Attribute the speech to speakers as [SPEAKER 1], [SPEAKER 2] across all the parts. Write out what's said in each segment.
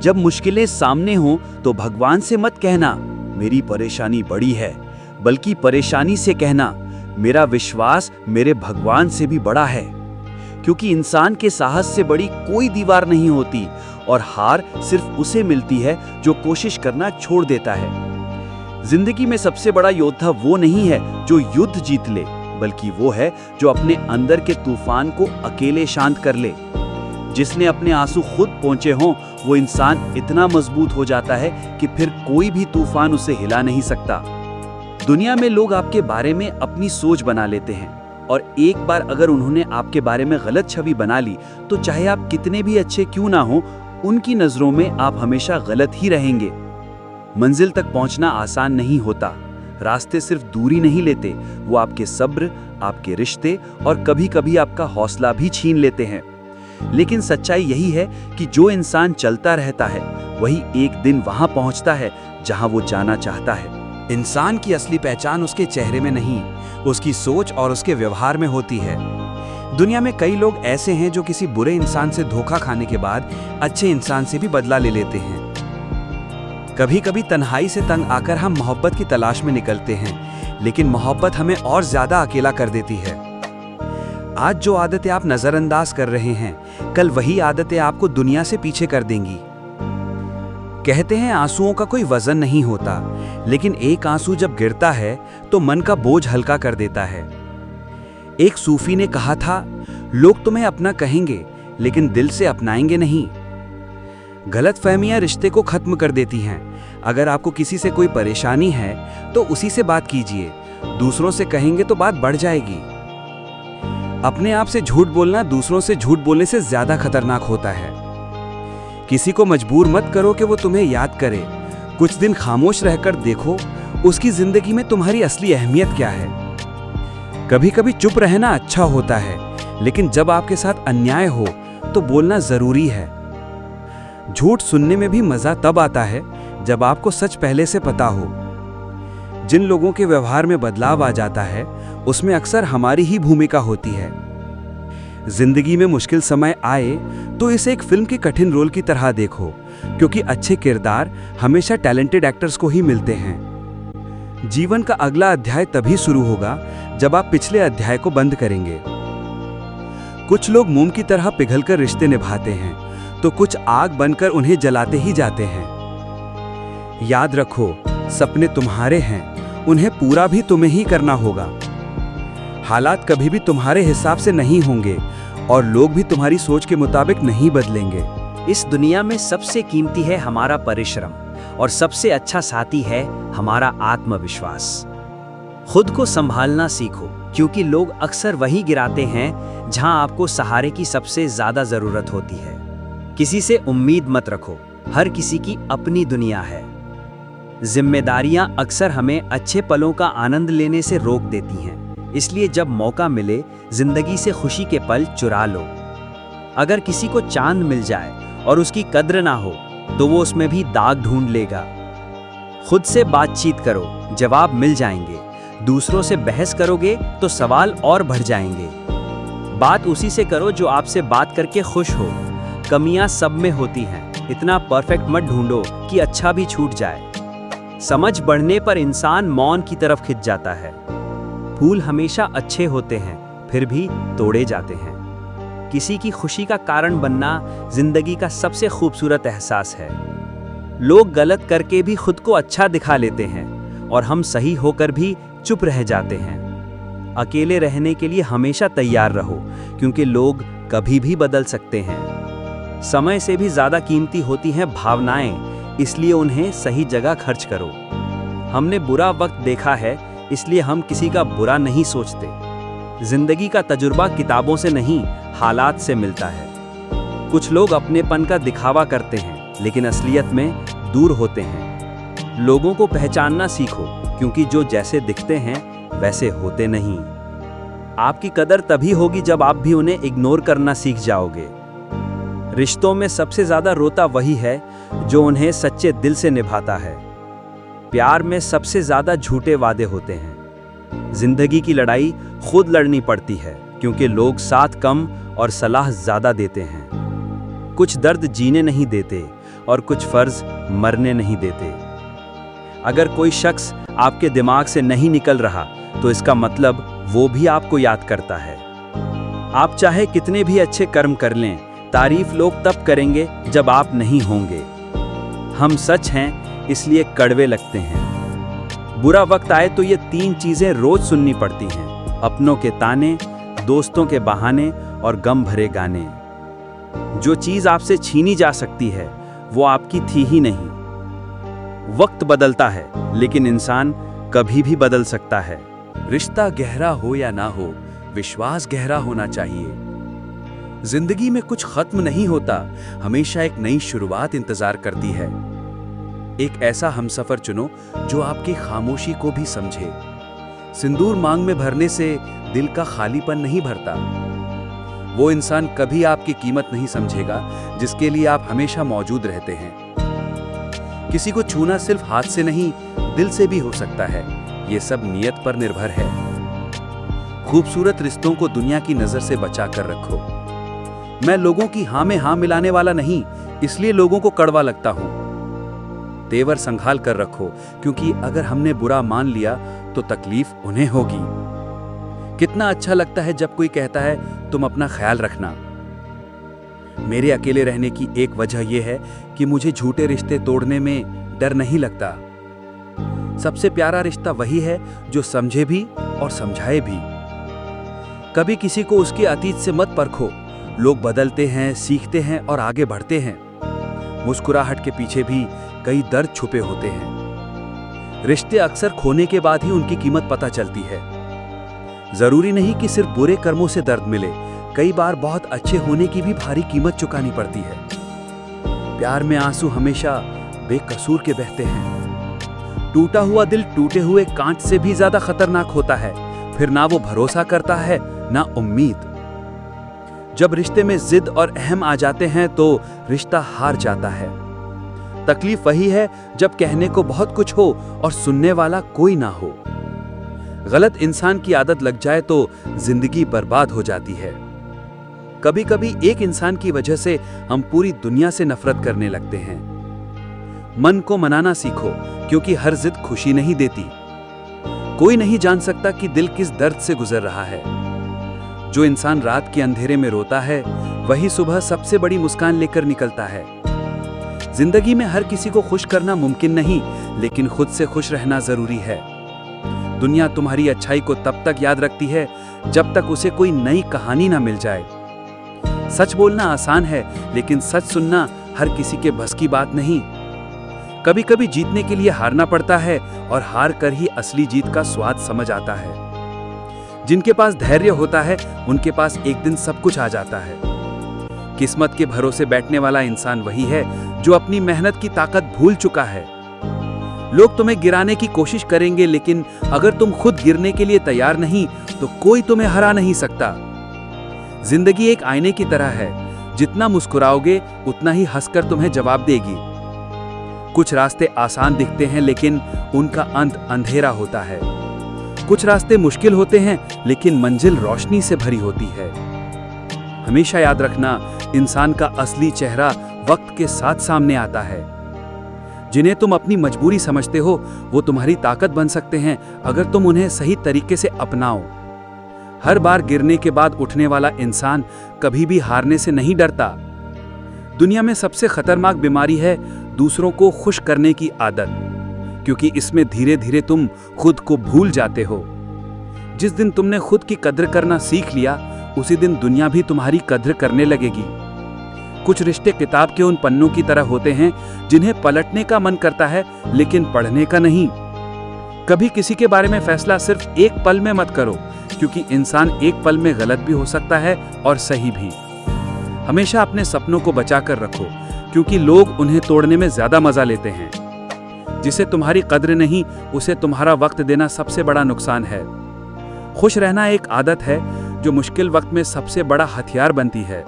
[SPEAKER 1] जब मुश्किलें सामने हों तो भगवान से मत कहना मेरी परेशानी बड़ी है, बल्कि परेशानी से कहना मेरा विश्वास मेरे भगवान से भी बड़ा है। क्योंकि इंसान के साहस से बड़ी कोई दीवार नहीं होती और हार सिर्फ उसे मिलती है जो कोशिश करना छोड़ देता है। जिंदगी में सबसे बड़ा योद्धा वो नहीं है जो युद्ध जीत ले, बल्कि वो है जो अपने अंदर के तूफान को अकेले शांत कर ले। जिसने अपने आंसू खुद पहुंचे हों, वो इंसान इतना मजबूत हो जाता है कि फिर कोई भी तूफान उसे हिला नहीं सकता। दुनिया में लोग आपके बारे में अपनी सोच बना लेते हैं और एक बार अगर उन्होंने आपके बारे में गलत छवि बना ली तो चाहे आप कितने भी अच्छे क्यों ना हो, उनकी नजरों में आप हमेशा गलत ही रहेंगे। मंजिल तक पहुंचना आसान नहीं होता। रास्ते सिर्फ दूरी नहीं लेते, वो आपके सब्र, आपके रिश्ते और कभी-कभी आपका हौसला भी छीन लेते हैं। लेकिन सच्चाई यही है कि जो इंसान चलता रहता है वही एक दिन वहां पहुंचता है जहां वो जाना चाहता है।
[SPEAKER 2] इंसान की असली पहचान उसके चेहरे में नहीं, उसकी सोच और उसके व्यवहार में होती है। दुनिया में कई लोग ऐसे हैं जो किसी बुरे इंसान से धोखा खाने के बाद अच्छे इंसान से भी बदला ले लेते हैं। कभी कभी तन्हाई से तंग आकर हम मोहब्बत की तलाश में निकलते हैं, लेकिन मोहब्बत हमें और ज्यादा अकेला कर देती है। आज जो आदतें आप नजरअंदाज कर रहे हैं, कल वही आदतें आपको दुनिया से पीछे कर देंगी। कहते हैं आंसुओं का कोई वजन नहीं होता, लेकिन एक आंसू जब गिरता है तो मन का बोझ हल्का कर देता है। एक सूफी ने कहा था, लोग तुम्हें अपना कहेंगे लेकिन दिल से अपनाएंगे नहीं। गलतफहमियां रिश्ते को खत्म कर देती हैं। अगर आपको किसी से कोई परेशानी है तो उसी से बात कीजिए, दूसरों से कहेंगे तो बात बढ़ जाएगी। अपने आप से झूठ बोलना दूसरों से झूठ बोलने से ज्यादा खतरनाक होता है। किसी को मजबूर मत करो कि वो तुम्हें याद करे। कुछ दिन खामोश रहकर देखो उसकी जिंदगी में तुम्हारी असली अहमियत क्या है। कभी कभी चुप रहना अच्छा होता है, लेकिन जब आपके साथ अन्याय हो तो बोलना जरूरी है। झूठ सुनने में भी मजा तब आता है जब आपको सच पहले से पता हो। जिन लोगों के व्यवहार में बदलाव आ जाता है उसमें अक्सर हमारी ही भूमिका होती है। जिंदगी में मुश्किल समय आए तो इसे एक फिल्म के कठिन रोल की तरह देखो, क्योंकि अच्छे किरदार हमेशा टैलेंटेड एक्टर्स को ही मिलते हैं। जीवन का अगला अध्याय तभी शुरू होगा जब आप पिछले अध्याय को बंद करेंगे। कुछ लोग मोम की तरह पिघलकर रिश्ते निभाते हैं, तो कुछ आग बनकर उन्हें जलाते ही जाते हैं। याद रखो, सपने तुम्हारे हैं, उन्हें पूरा भी तुम्हें ही करना होगा। हालात कभी भी तुम्हारे हिसाब से नहीं होंगे और लोग भी तुम्हारी सोच के मुताबिक नहीं बदलेंगे।
[SPEAKER 3] इस दुनिया में सबसे कीमती है हमारा परिश्रम और सबसे अच्छा साथी है हमारा आत्मविश्वास। खुद को संभालना सीखो, क्योंकि लोग अक्सर वहीं गिराते हैं जहां आपको सहारे की सबसे ज्यादा जरूरत होती है। किसी से उम्मीद मत रखो, हर किसी की अपनी दुनिया है। जिम्मेदारियां अक्सर हमें अच्छे पलों का आनंद लेने से रोक देती हैं, इसलिए जब मौका मिले जिंदगी से खुशी के पल चुरा लो। अगर किसी को चांद मिल जाए और उसकी कद्र ना हो तो वो उसमें भी दाग ढूंढ लेगा। खुद से बातचीत करो, जवाब मिल जाएंगे। दूसरों से बहस करोगे तो सवाल और बढ़ जाएंगे। बात उसी से करो जो आपसे बात करके खुश हो। कमियां सब में होती हैं, इतना परफेक्ट मत ढूंढो कि अच्छा भी छूट जाए। समझ बढ़ने पर इंसान मौन की तरफ खिंच जाता है। फूल हमेशा अच्छे होते हैं, फिर भी तोड़े जाते हैं। किसी की खुशी का कारण बनना जिंदगी का सबसे खूबसूरत एहसास है। लोग गलत करके भी खुद को अच्छा दिखा लेते हैं और हम सही होकर भी चुप रह जाते हैं। अकेले रहने के लिए हमेशा तैयार रहो, क्योंकि लोग कभी भी बदल सकते हैं। समय से भी ज्यादा कीमती होती हैं भावनाएं, इसलिए उन्हें सही जगह खर्च करो। हमने बुरा वक्त देखा है, इसलिए हम किसी का बुरा नहीं सोचते। जिंदगी का तजुर्बा किताबों से नहीं, हालात से मिलता है। कुछ लोग अपनेपन का दिखावा करते हैं, लेकिन असलियत में दूर होते हैं। लोगों को पहचानना सीखो, क्योंकि जो जैसे दिखते हैं वैसे होते नहीं। आपकी कदर तभी होगी जब आप भी उन्हें इग्नोर करना सीख जाओगे। रिश्तों में सबसे ज्यादा रोता वही है जो उन्हें सच्चे दिल से निभाता है। प्यार में सबसे ज्यादा झूठे वादे होते हैं। जिंदगी की लड़ाई खुद लड़नी पड़ती है, क्योंकि लोग साथ कम और सलाह ज्यादा देते हैं। कुछ दर्द जीने नहीं देते और कुछ फर्ज मरने नहीं देते। अगर कोई शख्स आपके दिमाग से नहीं निकल रहा तो इसका मतलब वो भी आपको याद करता है। आप चाहे कितने भी अच्छे कर्म कर लें, तारीफ लोग तब करेंगे जब आप नहीं होंगे। हम सच हैं इसलिए कड़वे लगते हैं। बुरा वक्त आए तो ये 3 चीजें रोज सुननी पड़ती हैं: अपनों के ताने, दोस्तों के बहाने और गम भरे गाने। जो चीज आपसे छीनी जा सकती है वो आपकी थी ही नहीं। वक्त बदलता है लेकिन इंसान कभी भी बदल सकता है।
[SPEAKER 2] रिश्ता गहरा हो या ना हो, विश्वास गहरा होना चाहिए। जिंदगी में कुछ खत्म नहीं होता, हमेशा एक नई शुरुआत इंतजार करती है। एक ऐसा हमसफर चुनो जो आपकी खामोशी को भी समझे। सिंदूर मांग में भरने से दिल का खालीपन नहीं भरता। वो इंसान कभी आपकी कीमत नहीं समझेगा जिसके लिए आप हमेशा मौजूद रहते हैं। किसी को छूना सिर्फ हाथ से नहीं, दिल से भी हो सकता है। ये सब नियत पर निर्भर है। खूबसूरत रिश्तों को दुनिया की नजर से बचा कर रखो। मैं लोगों की हाँ में हाँ मिलाने वाला नहीं, इसलिए लोगों को कड़वा लगता हूं। तेवर संभाल कर रखो, क्योंकि अगर हमने बुरा मान लिया तो तकलीफ उन्हें होगी। कितना अच्छा लगता है जब कोई कहता है तुम अपना ख्याल रखना। मेरे अकेले रहने की एक वजह यह है कि मुझे झूठे रिश्ते तोड़ने में डर नहीं लगता। सबसे प्यारा रिश्ता वही है जो समझे भी और समझाए भी। कभी किसी को उसके अतीत से मत परखो। लोग बदलते हैं, सीखते हैं और आगे बढ़ते हैं। मुस्कुराहट के पीछे भी कई दर्द छुपे होते हैं। रिश्ते अक्सर खोने के बाद ही उनकी कीमत पता चलती है। जरूरी नहीं कि सिर्फ बुरे कर्मों से दर्द मिले, कई बार बहुत अच्छे होने की भी भारी कीमत चुकानी पड़ती है। प्यार में आंसू हमेशा बेकसूर के बहते हैं। टूटा हुआ दिल टूटे हुए कांच से भी ज्यादा खतरनाक होता है। फिर ना वो भरोसा करता है ना उम्मीद। जब रिश्ते में जिद और अहम आ जाते हैं तो रिश्ता हार जाता है। तकलीफ वही है जब कहने को बहुत कुछ हो और सुनने वाला कोई ना हो। गलत इंसान की आदत लग जाए तो जिंदगी बर्बाद हो जाती है। कभी कभी एक इंसान की वजह से हम पूरी दुनिया से नफरत करने लगते हैं। मन को मनाना सीखो, क्योंकि हर जिद खुशी नहीं देती। कोई नहीं जान सकता कि दिल किस दर्द से गुजर रहा है। जो इंसान रात के अंधेरे में रोता है वही सुबह सबसे बड़ी मुस्कान लेकर निकलता है। जिंदगी में हर किसी को खुश करना मुमकिन नहीं, लेकिन खुद से खुश रहना जरूरी है। दुनिया तुम्हारी अच्छाई को तब तक याद रखती है जब तक उसे कोई नई कहानी ना मिल जाए। सच बोलना आसान है, लेकिन सच सुनना हर किसी के बस की बात नहीं। कभी कभी जीतने के लिए हारना पड़ता है और हार कर ही असली जीत का स्वाद समझ आता है। जिनके पास धैर्य होता है उनके पास एक दिन सब कुछ आ जाता है। किस्मत के भरोसे बैठने वाला इंसान वही है जो अपनी मेहनत की ताकत भूल चुका है। लोग तुम्हें गिराने की कोशिश करेंगे, लेकिन अगर तुम खुद गिरने के लिए तैयार नहीं तो कोई तुम्हें हरा नहीं सकता। जिंदगी एक आईने की तरह है, जितना मुस्कुराओगे उतना ही हंसकर तुम्हें जवाब देगी। कुछ रास्ते आसान दिखते हैं लेकिन उनका अंत अंधेरा होता है। कुछ रास्ते मुश्किल होते हैं लेकिन मंजिल रोशनी से भरी होती है। हमेशा याद रखना, इंसान का असली चेहरा वक्त के साथ सामने आता है। जिन्हें तुम अपनी मजबूरी समझते हो वो तुम्हारी ताकत बन सकते हैं अगर तुम उन्हें सही तरीके से अपनाओ। हर बार गिरने के बाद उठने वाला इंसान कभी भी हारने से नहीं डरता। दुनिया में सबसे खतरनाक बीमारी है दूसरों को खुश करने की आदत, क्योंकि इसमें धीरे धीरे तुम खुद को भूल जाते हो। जिस दिन तुमने खुद की कद्र करना सीख लिया उसी दिन दुनिया भी तुम्हारी कद्र करने लगेगी। कुछ रिश्ते किताब के उन पन्नों की तरह होते हैं जिन्हें पलटने का मन करता है लेकिन पढ़ने का नहीं। कभी किसी के बारे में फैसला सिर्फ एक पल में मत करो, क्योंकि इंसान एक पल में गलत भी हो सकता है और सही भी। हमेशा अपने सपनों को बचा कर रखो, क्योंकि लोग उन्हें तोड़ने में ज्यादा मजा लेते हैं। जिसे तुम्हारी कद्र नहीं उसे तुम्हारा वक्त देना सबसे बड़ा नुकसान है। खुश रहना एक आदत है जो मुश्किल वक्त में सबसे बड़ा हथियार बनती है।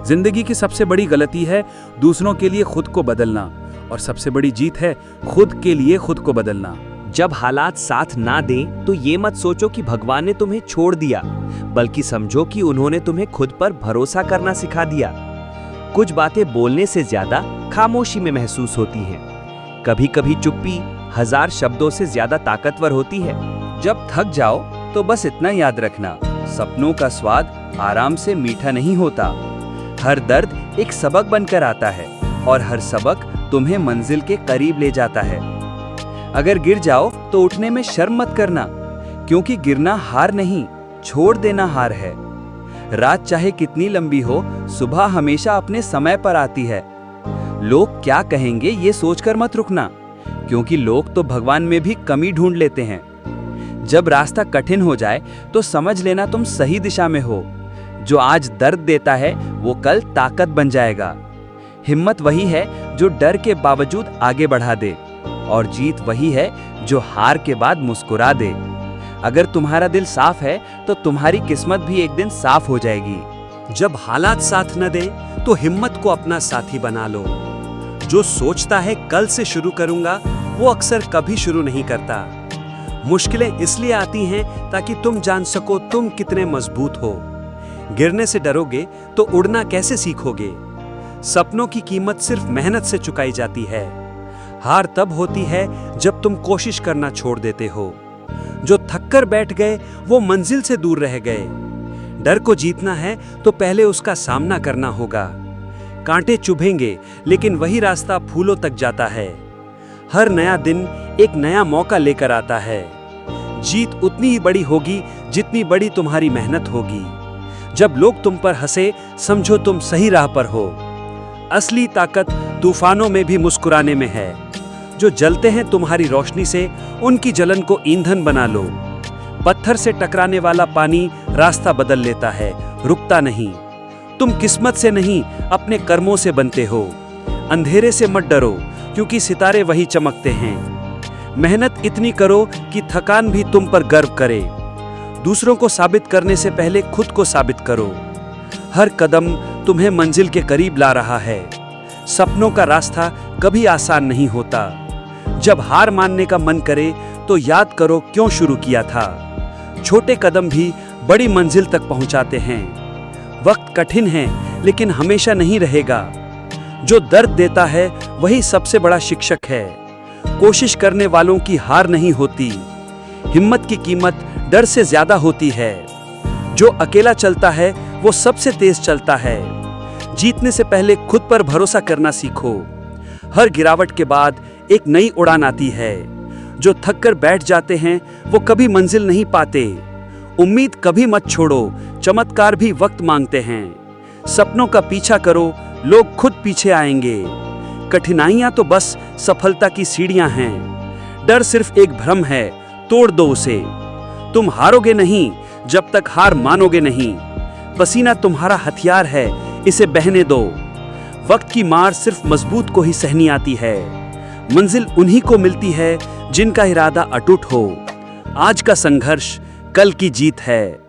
[SPEAKER 2] जिंदगी की सबसे बड़ी गलती है दूसरों के लिए खुद को बदलना, और सबसे बड़ी जीत है खुद के लिए खुद को बदलना।
[SPEAKER 3] जब हालात साथ ना दें तो ये मत सोचो कि भगवान ने तुम्हें छोड़ दिया, बल्कि समझो कि उन्होंने तुम्हें खुद पर भरोसा करना सिखा दिया। कुछ बातें बोलने से ज्यादा खामोशी में महसूस होती हैं। कभी कभी चुप्पी 1000 शब्दों से ज्यादा ताकतवर होती है।
[SPEAKER 2] जब थक जाओ तो बस इतना याद रखना, सपनों का स्वाद आराम से मीठा नहीं होता। हर दर्द एक सबक बनकर आता है और हर सबक तुम्हें मंजिल के करीब ले जाता है। अगर गिर जाओ तो उठने में शर्म मत करना, क्योंकि गिरना हार नहीं, छोड़ देना हार है। रात चाहे कितनी लंबी हो, सुबह हमेशा अपने समय पर आती है। लोग क्या कहेंगे ये सोचकर मत रुकना, क्योंकि लोग तो भगवान में भी कमी ढूंढ लेते हैं। जब रास्ता कठिन हो जाए तो समझ लेना तुम सही दिशा में हो। जो आज दर्द देता है वो कल ताकत बन जाएगा। हिम्मत वही है जो डर के बावजूद आगे बढ़ा दे, और जीत वही है जो हार के बाद मुस्कुरा दे। अगर तुम्हारा दिल साफ है तो तुम्हारी किस्मत भी एक दिन साफ हो जाएगी।
[SPEAKER 4] जब हालात साथ न दे तो हिम्मत को अपना साथी बना लो। जो सोचता है कल से शुरू करूंगा, वो अक्सर कभी शुरू नहीं करता। मुश्किलें इसलिए आती हैं ताकि तुम जान सको तुम कितने मजबूत हो। गिरने से डरोगे तो उड़ना कैसे सीखोगे? सपनों की कीमत सिर्फ मेहनत से चुकाई जाती है। हार तब होती है जब तुम कोशिश करना छोड़ देते हो। जो थककर बैठ गए वो मंजिल से दूर रह गए। डर को जीतना है तो पहले उसका सामना करना होगा। कांटे चुभेंगे, लेकिन वही रास्ता फूलों तक जाता है। हर नया दिन एक नया मौका लेकर आता है। जीत उतनी ही बड़ी होगी जितनी बड़ी तुम्हारी मेहनत होगी। जब लोग तुम पर हंसे, समझो तुम सही राह पर हो। असली ताकत तूफानों में भी मुस्कुराने में है। जो जलते हैं तुम्हारी रोशनी से, उनकी जलन को ईंधन बना लो। पत्थर से टकराने वाला पानी रास्ता बदल लेता है, रुकता नहीं। तुम किस्मत से नहीं, अपने कर्मों से बनते हो। अंधेरे से मत डरो, क्योंकि सितारे वही चमकते हैं। मेहनत इतनी करो कि थकान भी तुम पर गर्व करे। दूसरों को साबित करने से पहले खुद को साबित करो। हर कदम तुम्हें मंजिल के करीब ला रहा है। सपनों का रास्ता कभी आसान नहीं होता। जब हार मानने का मन करे तो याद करो क्यों शुरू किया था। छोटे कदम भी बड़ी मंजिल तक पहुंचाते हैं। वक्त कठिन है, लेकिन हमेशा नहीं रहेगा। जो दर्द देता है वही सबसे बड़ा शिक्षक है। कोशिश करने वालों की हार नहीं होती। हिम्मत की कीमत डर से ज्यादा होती है। जो अकेला चलता है वो सबसे तेज चलता है। जीतने से पहले खुद पर भरोसा करना सीखो। हर गिरावट के बाद एक नई उड़ान आती है। जो थक कर बैठ जाते हैं वो कभी मंजिल नहीं पाते। उम्मीद कभी मत छोड़ो, चमत्कार भी वक्त मांगते हैं। सपनों का पीछा करो, लोग खुद पीछे आएंगे। कठिनाइयां तो बस सफलता की सीढ़ियां हैं। डर सिर्फ एक भ्रम है, तोड़ दो उसे। तुम हारोगे नहीं जब तक हार मानोगे नहीं। पसीना तुम्हारा हथियार है, इसे बहने दो। वक्त की मार सिर्फ मजबूत को ही सहनी आती है। मंजिल उन्हीं को मिलती है जिनका इरादा अटूट हो। आज का संघर्ष कल की जीत है।